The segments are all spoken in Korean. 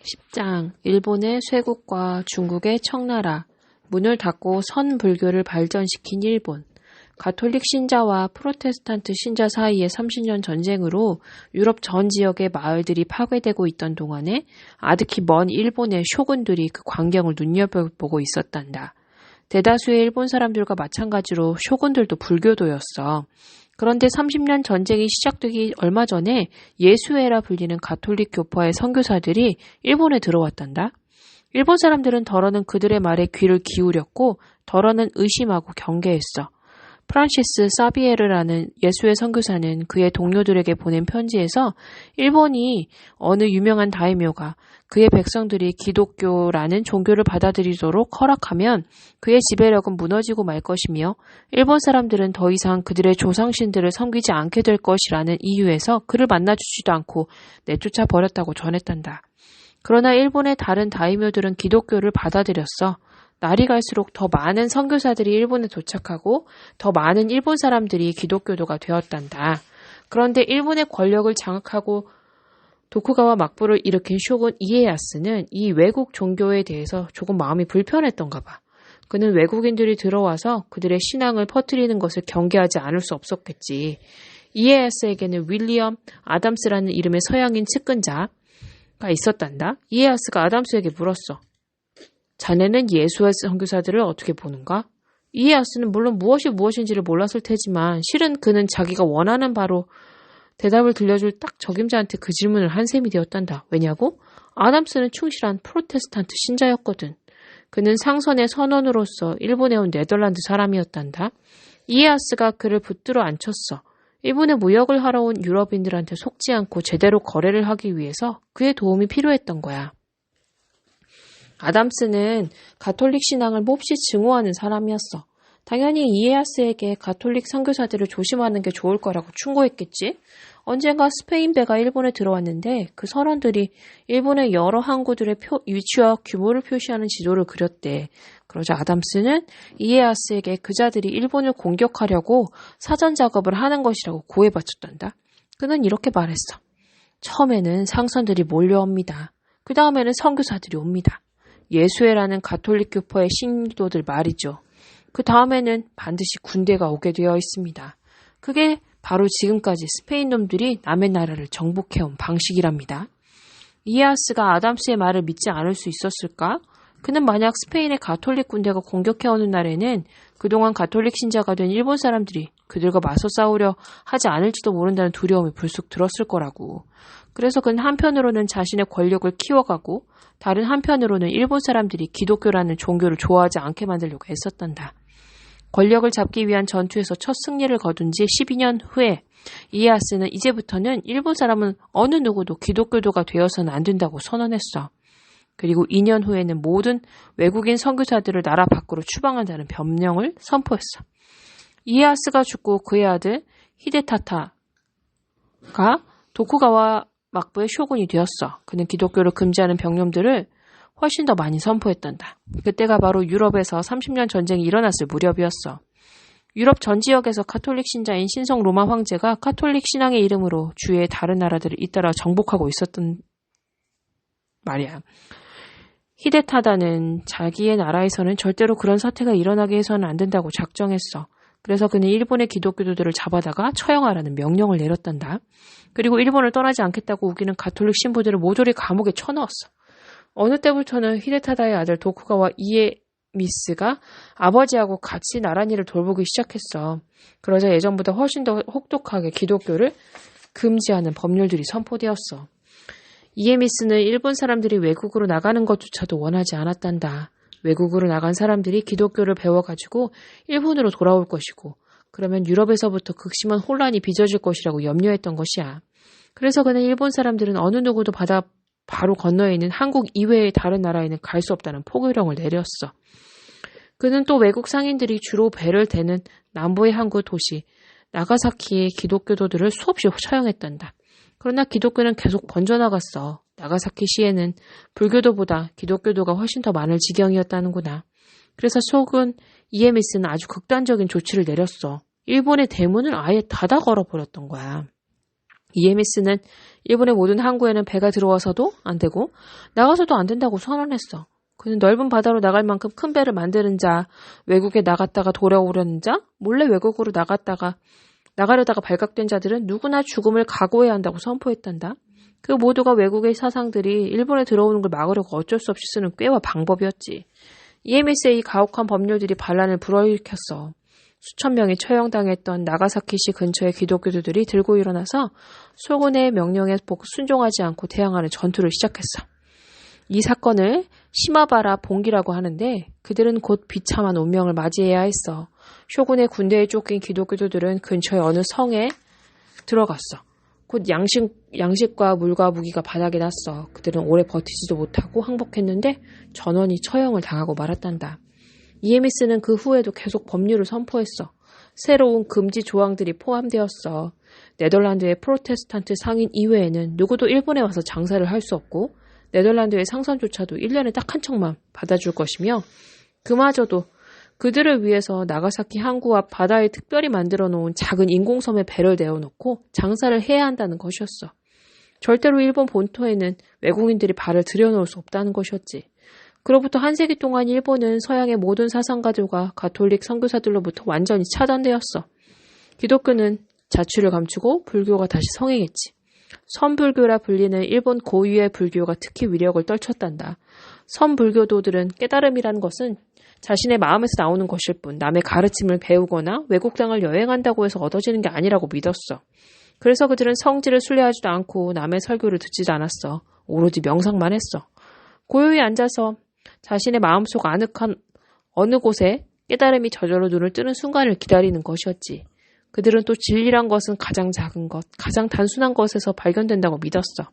10장 일본의 쇄국과 중국의 청나라, 문을 닫고 선불교를 발전시킨 일본, 가톨릭 신자와 프로테스탄트 신자 사이의 30년 전쟁으로 유럽 전 지역의 마을들이 파괴되고 있던 동안에 아득히 먼 일본의 쇼군들이 그 광경을 눈여겨보고 있었단다. 대다수의 일본 사람들과 마찬가지로 쇼군들도 불교도였어. 그런데 30년 전쟁이 시작되기 얼마 전에 예수회라 불리는 가톨릭 교파의 선교사들이 일본에 들어왔단다. 일본 사람들은 덜어는 그들의 말에 귀를 기울였고 덜어는 의심하고 경계했어. 프란시스 사비에르라는 예수회 선교사는 그의 동료들에게 보낸 편지에서 일본이 어느 유명한 다이묘가 그의 백성들이 기독교라는 종교를 받아들이도록 허락하면 그의 지배력은 무너지고 말 것이며 일본 사람들은 더 이상 그들의 조상신들을 섬기지 않게 될 것이라는 이유에서 그를 만나주지도 않고 내쫓아 버렸다고 전했단다. 그러나 일본의 다른 다이묘들은 기독교를 받아들였어. 날이 갈수록 더 많은 선교사들이 일본에 도착하고 더 많은 일본 사람들이 기독교도가 되었단다. 그런데 일본의 권력을 장악하고 도쿠가와 막부를 일으킨 쇼군 이에야스는 이 외국 종교에 대해서 조금 마음이 불편했던가 봐. 그는 외국인들이 들어와서 그들의 신앙을 퍼뜨리는 것을 경계하지 않을 수 없었겠지. 이에야스에게는 윌리엄 아담스라는 이름의 서양인 측근자가 있었단다. 이에야스가 아담스에게 물었어. 자네는 예수의 선교사들을 어떻게 보는가? 이에야스는 물론 무엇이 무엇인지를 몰랐을 테지만 실은 그는 자기가 원하는 바로 대답을 들려줄 딱 적임자한테 그 질문을 한 셈이 되었단다. 왜냐고? 아담스는 충실한 프로테스탄트 신자였거든. 그는 상선의 선원으로서 일본에 온 네덜란드 사람이었단다. 이에야스가 그를 붙들어 앉혔어. 일본에 무역을 하러 온 유럽인들한테 속지 않고 제대로 거래를 하기 위해서 그의 도움이 필요했던 거야. 아담스는 가톨릭 신앙을 몹시 증오하는 사람이었어. 당연히 이에야스에게 가톨릭 선교사들을 조심하는 게 좋을 거라고 충고했겠지. 언젠가 스페인 배가 일본에 들어왔는데 그 선원들이 일본의 여러 항구들의 위치와 규모를 표시하는 지도를 그렸대. 그러자 아담스는 이에야스에게 그자들이 일본을 공격하려고 사전 작업을 하는 것이라고 고해바쳤단다. 그는 이렇게 말했어. 처음에는 상선들이 몰려옵니다. 그 다음에는 선교사들이 옵니다. 예수회라는 가톨릭 교파의 신도들 말이죠. 그 다음에는 반드시 군대가 오게 되어 있습니다. 그게 바로 지금까지 스페인 놈들이 남의 나라를 정복해온 방식이랍니다. 이에야스가 아담스의 말을 믿지 않을 수 있었을까? 그는 만약 스페인의 가톨릭 군대가 공격해오는 날에는 그동안 가톨릭 신자가 된 일본 사람들이 그들과 맞서 싸우려 하지 않을지도 모른다는 두려움이 불쑥 들었을 거라고. 그래서 그는 한편으로는 자신의 권력을 키워가고 다른 한편으로는 일본 사람들이 기독교라는 종교를 좋아하지 않게 만들려고 애썼단다. 권력을 잡기 위한 전투에서 첫 승리를 거둔 지 12년 후에 이에야스는 이제부터는 일본 사람은 어느 누구도 기독교도가 되어서는 안 된다고 선언했어. 그리고 2년 후에는 모든 외국인 선교사들을 나라 밖으로 추방한다는 법령을 선포했어. 이에야스가 죽고 그의 아들 히데타타가 도쿠가와 막부의 쇼군이 되었어. 그는 기독교를 금지하는 병념들을 훨씬 더 많이 선포했단다. 그때가 바로 유럽에서 30년 전쟁이 일어났을 무렵이었어. 유럽 전 지역에서 가톨릭 신자인 신성 로마 황제가 가톨릭 신앙의 이름으로 주위의 다른 나라들을 잇따라 정복하고 있었던 말이야. 히데타다는 자기의 나라에서는 절대로 그런 사태가 일어나게 해서는 안 된다고 작정했어. 그래서 그는 일본의 기독교도들을 잡아다가 처형하라는 명령을 내렸단다. 그리고 일본을 떠나지 않겠다고 우기는 가톨릭 신부들을 모조리 감옥에 쳐넣었어. 어느 때부터는 히데타다의 아들 도쿠가와 이에미스가 아버지하고 같이 나란히를 돌보기 시작했어. 그러자 예전보다 훨씬 더 혹독하게 기독교를 금지하는 법률들이 선포되었어. 이에미스는 일본 사람들이 외국으로 나가는 것조차도 원하지 않았단다. 외국으로 나간 사람들이 기독교를 배워가지고 일본으로 돌아올 것이고 그러면 유럽에서부터 극심한 혼란이 빚어질 것이라고 염려했던 것이야. 그래서 그는 일본 사람들은 어느 누구도 바다 바로 건너에 있는 한국 이외의 다른 나라에는 갈 수 없다는 포교령을 내렸어. 그는 또 외국 상인들이 주로 배를 대는 남부의 항구 도시 나가사키의 기독교도들을 수없이 처형했단다. 그러나 기독교는 계속 번져나갔어. 나가사키 시에는 불교도보다 기독교도가 훨씬 더 많을 지경이었다는구나. 그래서 쇼군 이에미스는 아주 극단적인 조치를 내렸어. 일본의 대문을 아예 닫아 걸어버렸던 거야. 이에미스는 일본의 모든 항구에는 배가 들어와서도 안 되고 나가서도 안 된다고 선언했어. 그는 넓은 바다로 나갈 만큼 큰 배를 만드는 자, 외국에 나갔다가 돌아오려는 자, 몰래 외국으로 나가려다가 발각된 자들은 누구나 죽음을 각오해야 한다고 선포했단다. 그 모두가 외국의 사상들이 일본에 들어오는 걸 막으려고 어쩔 수 없이 쓰는 꾀와 방법이었지. 이에미스의 이 가혹한 법률들이 반란을 불어일으켰어. 수천 명이 처형당했던 나가사키시 근처의 기독교도들이 들고 일어나서 소군의 명령에 순종하지 않고 대항하는 전투를 시작했어. 이 사건을 시마바라 봉기라고 하는데 그들은 곧 비참한 운명을 맞이해야 했어. 쇼군의 군대에 쫓긴 기독교도들은 근처의 어느 성에 들어갔어. 곧 양식과 물과 무기가 바닥에 났어. 그들은 오래 버티지도 못하고 항복했는데 전원이 처형을 당하고 말았단다. 이에미스는 그 후에도 계속 법률을 선포했어. 새로운 금지 조항들이 포함되었어. 네덜란드의 프로테스탄트 상인 이외에는 누구도 일본에 와서 장사를 할 수 없고 네덜란드의 상선조차도 1년에 딱 한 척만 받아줄 것이며 그마저도 그들을 위해서 나가사키 항구 앞 바다에 특별히 만들어 놓은 작은 인공섬에 배를 내어놓고 장사를 해야 한다는 것이었어. 절대로 일본 본토에는 외국인들이 발을 들여놓을 수 없다는 것이었지. 그로부터 한 세기 동안 일본은 서양의 모든 사상가들과 가톨릭 선교사들로부터 완전히 차단되었어. 기독교는 자취를 감추고 불교가 다시 성행했지. 선불교라 불리는 일본 고유의 불교가 특히 위력을 떨쳤단다. 선불교도들은 깨달음이라는 것은 자신의 마음에서 나오는 것일 뿐 남의 가르침을 배우거나 외국 땅을 여행한다고 해서 얻어지는 게 아니라고 믿었어. 그래서 그들은 성질을 순례하지도 않고 남의 설교를 듣지도 않았어. 오로지 명상만 했어. 고요히 앉아서 자신의 마음속 아늑한 어느 곳에 깨달음이 저절로 눈을 뜨는 순간을 기다리는 것이었지. 그들은 또 진리란 것은 가장 작은 것, 가장 단순한 것에서 발견된다고 믿었어.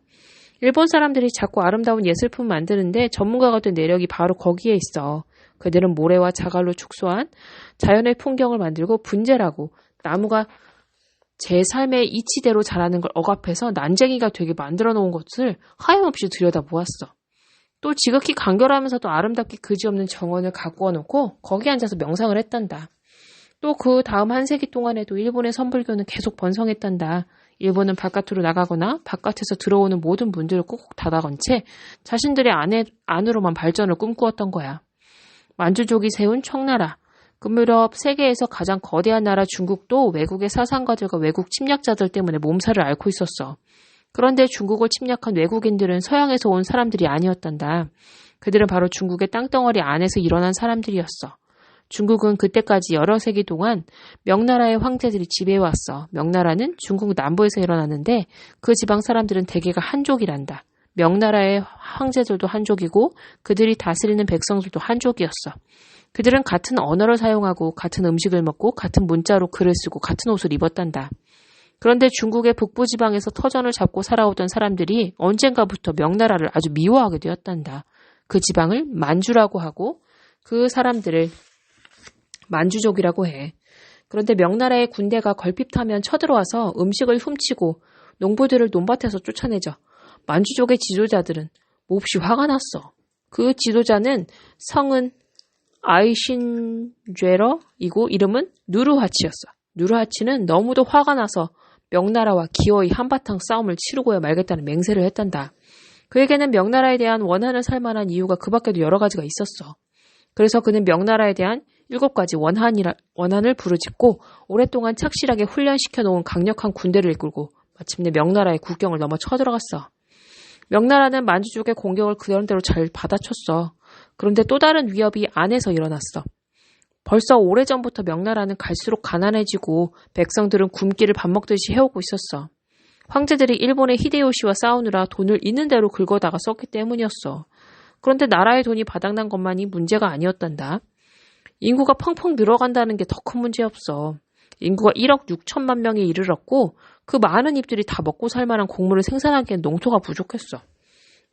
일본 사람들이 자꾸 아름다운 예술품을 만드는데 전문가가 된 내력이 바로 거기에 있어. 그들은 모래와 자갈로 축소한 자연의 풍경을 만들고 분재라고 나무가 제 삶의 이치대로 자라는 걸 억압해서 난쟁이가 되게 만들어 놓은 것을 하염없이 들여다보았어. 또 지극히 간결하면서도 아름답게 그지없는 정원을 가꾸어 놓고 거기 앉아서 명상을 했단다. 또 그 다음 한 세기 동안에도 일본의 선불교는 계속 번성했단다. 일본은 바깥으로 나가거나 바깥에서 들어오는 모든 문들을 꾹꾹 닫아건 채 자신들의 안으로만 발전을 꿈꾸었던 거야. 만주족이 세운 청나라, 금유럽 세계에서 가장 거대한 나라 중국도 외국의 사상가들과 외국 침략자들 때문에 몸살을 앓고 있었어. 그런데 중국을 침략한 외국인들은 서양에서 온 사람들이 아니었단다. 그들은 바로 중국의 땅덩어리 안에서 일어난 사람들이었어. 중국은 그때까지 여러 세기 동안 명나라의 황제들이 지배해왔어. 명나라는 중국 남부에서 일어났는데 그 지방 사람들은 대개가 한족이란다. 명나라의 황제들도 한족이고 그들이 다스리는 백성들도 한족이었어. 그들은 같은 언어를 사용하고 같은 음식을 먹고 같은 문자로 글을 쓰고 같은 옷을 입었단다. 그런데 중국의 북부지방에서 터전을 잡고 살아오던 사람들이 언젠가부터 명나라를 아주 미워하게 되었단다. 그 지방을 만주라고 하고 그 사람들을 만주족이라고 해. 그런데 명나라의 군대가 걸핏하면 쳐들어와서 음식을 훔치고 농부들을 논밭에서 쫓아내죠. 만주족의 지도자들은 몹시 화가 났어. 그 지도자는 성은 아이신죄러이고 이름은 누르하치였어. 누르하치는 너무도 화가 나서 명나라와 기어이 한바탕 싸움을 치르고야 말겠다는 맹세를 했단다. 그에게는 명나라에 대한 원한을 살 만한 이유가 그 밖에도 여러 가지가 있었어. 그래서 그는 명나라에 대한 7가지 원한을 부르짖고 오랫동안 착실하게 훈련시켜 놓은 강력한 군대를 이끌고 마침내 명나라의 국경을 넘어 쳐들어갔어. 명나라는 만주족의 공격을 그런대로 잘 받아쳤어. 그런데 또 다른 위협이 안에서 일어났어. 벌써 오래전부터 명나라는 갈수록 가난해지고 백성들은 굶기를 밥 먹듯이 해오고 있었어. 황제들이 일본의 히데요시와 싸우느라 돈을 있는 대로 긁어다가 썼기 때문이었어. 그런데 나라의 돈이 바닥난 것만이 문제가 아니었단다. 인구가 펑펑 늘어간다는 게 더 큰 문제였어. 인구가 1억 6천만 명에 이르렀고 그 많은 입들이 다 먹고 살 만한 곡물을 생산하기엔 농토가 부족했어.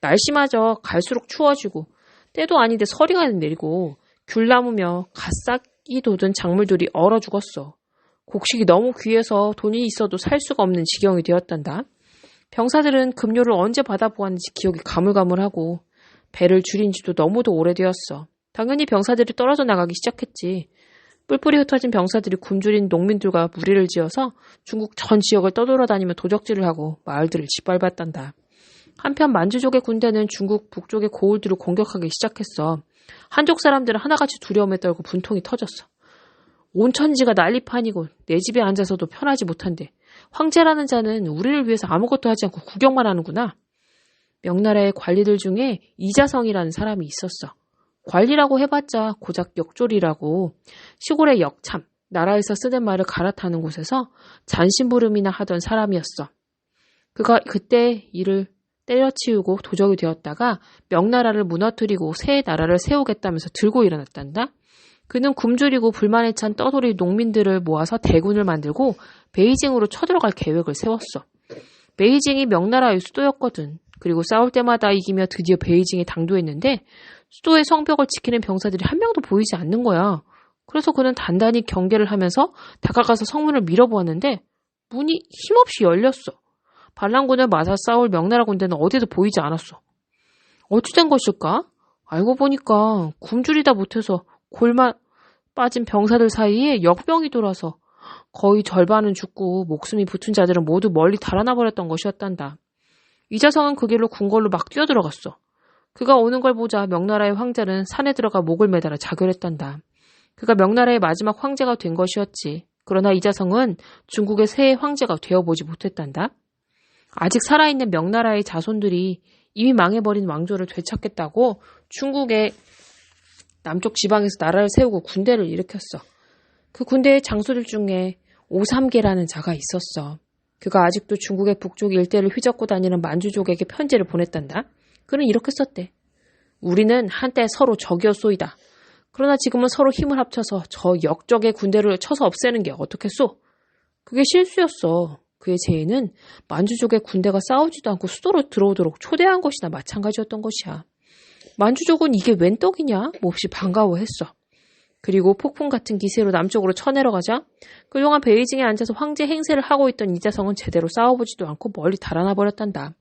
날씨마저 갈수록 추워지고 때도 아닌데 서리가 내리고 귤나무며 갓싹이 돋은 작물들이 얼어 죽었어. 곡식이 너무 귀해서 돈이 있어도 살 수가 없는 지경이 되었단다. 병사들은 급료를 언제 받아보았는지 기억이 가물가물하고 배를 줄인 지도 너무도 오래되었어. 당연히 병사들이 떨어져 나가기 시작했지. 뿔뿔이 흩어진 병사들이 굶주린 농민들과 무리를 지어서 중국 전 지역을 떠돌아다니며 도적질을 하고 마을들을 짓밟았단다. 한편 만주족의 군대는 중국 북쪽의 고을들을 공격하기 시작했어. 한족 사람들은 하나같이 두려움에 떨고 분통이 터졌어. 온 천지가 난리판이고 내 집에 앉아서도 편하지 못한데 황제라는 자는 우리를 위해서 아무것도 하지 않고 구경만 하는구나. 명나라의 관리들 중에 이자성이라는 사람이 있었어. 관리라고 해봤자 고작 역졸이라고. 시골의 역참, 나라에서 쓰는 말을 갈아타는 곳에서 잔심부름이나 하던 사람이었어. 그가 그때 이를 때려치우고 도적이 되었다가 명나라를 무너뜨리고 새 나라를 세우겠다면서 들고 일어났단다. 그는 굶주리고 불만에 찬 떠돌이 농민들을 모아서 대군을 만들고 베이징으로 쳐들어갈 계획을 세웠어. 베이징이 명나라의 수도였거든. 그리고 싸울 때마다 이기며 드디어 베이징에 당도했는데 수도의 성벽을 지키는 병사들이 한 명도 보이지 않는 거야. 그래서 그는 단단히 경계를 하면서 다가가서 성문을 밀어보았는데 문이 힘없이 열렸어. 반란군을 맞아 싸울 명나라 군대는 어디에도 보이지 않았어. 어찌된 것일까? 알고 보니까 굶주리다 못해서 골마 빠진 병사들 사이에 역병이 돌아서 거의 절반은 죽고 목숨이 붙은 자들은 모두 멀리 달아나 버렸던 것이었단다. 이자성은 그 길로 궁궐로 막 뛰어들어갔어. 그가 오는 걸 보자 명나라의 황제는 산에 들어가 목을 매달아 자결했단다. 그가 명나라의 마지막 황제가 된 것이었지. 그러나 이자성은 중국의 새 황제가 되어보지 못했단다. 아직 살아있는 명나라의 자손들이 이미 망해버린 왕조를 되찾겠다고 중국의 남쪽 지방에서 나라를 세우고 군대를 일으켰어. 그 군대의 장수들 중에 오삼계라는 자가 있었어. 그가 아직도 중국의 북쪽 일대를 휘젓고 다니는 만주족에게 편지를 보냈단다. 그는 이렇게 썼대. 우리는 한때 서로 적이었소이다. 그러나 지금은 서로 힘을 합쳐서 저 역적의 군대를 쳐서 없애는 게 어떻겠소? 그게 실수였어. 그의 죄는 만주족의 군대가 싸우지도 않고 수도로 들어오도록 초대한 것이나 마찬가지였던 것이야. 만주족은 이게 웬 떡이냐? 몹시 반가워했어. 그리고 폭풍 같은 기세로 남쪽으로 쳐내려가자 그동안 베이징에 앉아서 황제 행세를 하고 있던 이자성은 제대로 싸워보지도 않고 멀리 달아나 버렸단다.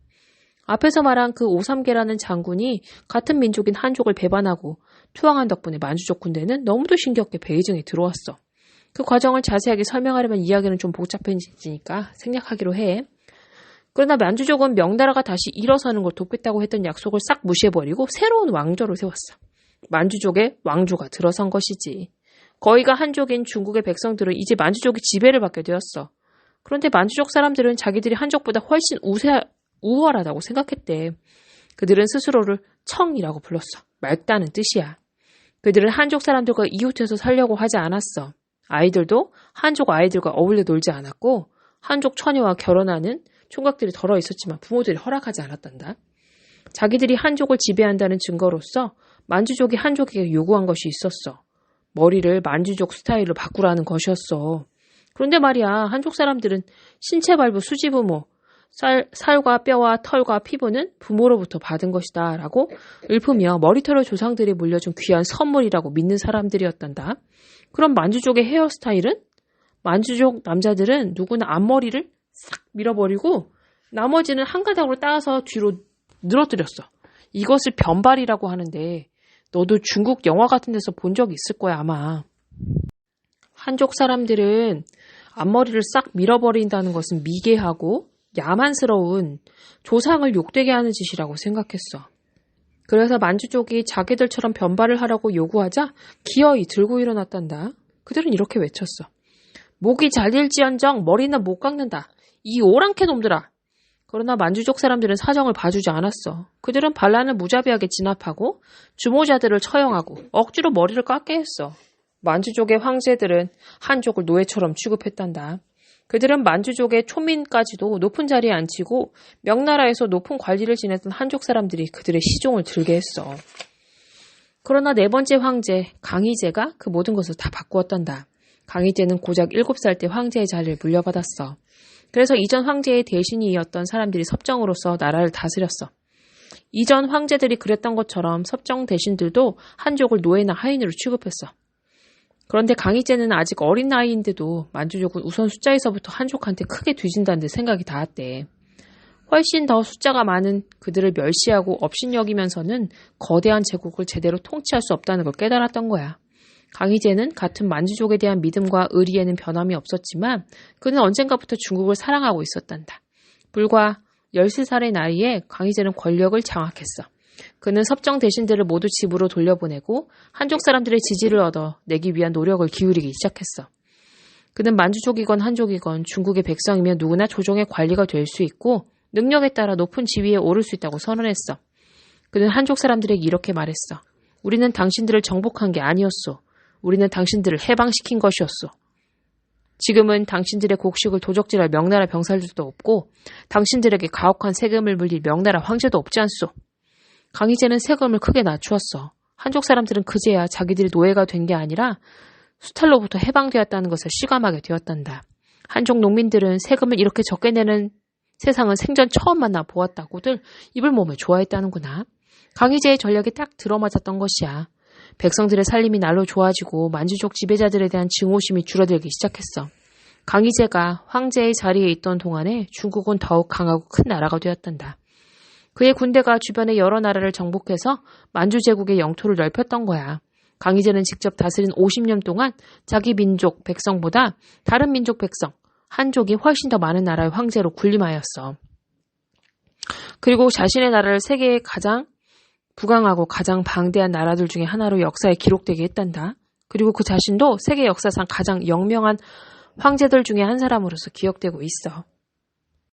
앞에서 말한 그 오삼계라는 장군이 같은 민족인 한족을 배반하고 투항한 덕분에 만주족 군대는 너무도 신기하게 베이징에 들어왔어. 그 과정을 자세하게 설명하려면 이야기는 좀 복잡해지니까 생략하기로 해. 그러나 만주족은 명나라가 다시 일어서는 걸 돕겠다고 했던 약속을 싹 무시해버리고 새로운 왕조를 세웠어. 만주족의 왕조가 들어선 것이지. 거의가 한족인 중국의 백성들은 이제 만주족이 지배를 받게 되었어. 그런데 만주족 사람들은 자기들이 한족보다 훨씬 우월하다고 생각했대. 그들은 스스로를 청이라고 불렀어. 맑다는 뜻이야. 그들은 한족 사람들과 이웃해서 살려고 하지 않았어. 아이들도 한족 아이들과 어울려 놀지 않았고 한족 처녀와 결혼하는 총각들이 덜어 있었지만 부모들이 허락하지 않았단다. 자기들이 한족을 지배한다는 증거로서 만주족이 한족에게 요구한 것이 있었어. 머리를 만주족 스타일로 바꾸라는 것이었어. 그런데 말이야, 한족 사람들은 신체 발부 수지부모, 살과 뼈와 털과 피부는 부모로부터 받은 것이다 라고 읊으며 머리털을 조상들이 물려준 귀한 선물이라고 믿는 사람들이었단다. 그럼 만주족의 헤어스타일은? 만주족 남자들은 누구나 앞머리를 싹 밀어버리고 나머지는 한 가닥으로 따서 뒤로 늘어뜨렸어. 이것을 변발이라고 하는데 너도 중국 영화 같은 데서 본 적 있을 거야 아마. 한족 사람들은 앞머리를 싹 밀어버린다는 것은 미개하고 야만스러운 조상을 욕되게 하는 짓이라고 생각했어. 그래서 만주족이 자기들처럼 변발을 하라고 요구하자 기어이 들고 일어났단다. 그들은 이렇게 외쳤어. 목이 잘릴지언정 머리는 못 깎는다. 이 오랑캐 놈들아. 그러나 만주족 사람들은 사정을 봐주지 않았어. 그들은 반란을 무자비하게 진압하고 주모자들을 처형하고 억지로 머리를 깎게 했어. 만주족의 황제들은 한족을 노예처럼 취급했단다. 그들은 만주족의 초민까지도 높은 자리에 앉히고 명나라에서 높은 관리를 지냈던 한족 사람들이 그들의 시종을 들게 했어. 그러나 네 번째 황제 강희제가 그 모든 것을 다 바꾸었단다. 강희제는 고작 7살 때 황제의 자리를 물려받았어. 그래서 이전 황제의 대신이었던 사람들이 섭정으로서 나라를 다스렸어. 이전 황제들이 그랬던 것처럼 섭정 대신들도 한족을 노예나 하인으로 취급했어. 그런데 강희제는 아직 어린 나이인데도 만주족은 우선 숫자에서부터 한족한테 크게 뒤진다는 데 생각이 닿았대. 훨씬 더 숫자가 많은 그들을 멸시하고 업신여기면서는 거대한 제국을 제대로 통치할 수 없다는 걸 깨달았던 거야. 강희제는 같은 만주족에 대한 믿음과 의리에는 변함이 없었지만 그는 언젠가부터 중국을 사랑하고 있었단다. 불과 13살의 나이에 강희제는 권력을 장악했어. 그는 섭정 대신들을 모두 집으로 돌려보내고 한족 사람들의 지지를 얻어 내기 위한 노력을 기울이기 시작했어. 그는 만주족이건 한족이건 중국의 백성이면 누구나 조정의 관리가 될 수 있고 능력에 따라 높은 지위에 오를 수 있다고 선언했어. 그는 한족 사람들에게 이렇게 말했어. 우리는 당신들을 정복한 게 아니었소. 우리는 당신들을 해방시킨 것이었소. 지금은 당신들의 곡식을 도적질할 명나라 병사들도 없고 당신들에게 가혹한 세금을 물릴 명나라 황제도 없지 않소. 강희제는 세금을 크게 낮추었어. 한족 사람들은 그제야 자기들이 노예가 된 게 아니라 수탈로부터 해방되었다는 것을 실감하게 되었단다. 한족 농민들은 세금을 이렇게 적게 내는 세상은 생전 처음 만나 보았다고들 입을 몸을 좋아했다는구나. 강희제의 전략이 딱 들어맞았던 것이야. 백성들의 살림이 날로 좋아지고 만주족 지배자들에 대한 증오심이 줄어들기 시작했어. 강희제가 황제의 자리에 있던 동안에 중국은 더욱 강하고 큰 나라가 되었단다. 그의 군대가 주변의 여러 나라를 정복해서 만주 제국의 영토를 넓혔던 거야. 강희제는 직접 다스린 50년 동안 자기 민족 백성보다 다른 민족 백성, 한족이 훨씬 더 많은 나라의 황제로 군림하였어. 그리고 자신의 나라를 세계의 가장 부강하고 가장 방대한 나라들 중에 하나로 역사에 기록되게 했단다. 그리고 그 자신도 세계 역사상 가장 영명한 황제들 중에 한 사람으로서 기억되고 있어.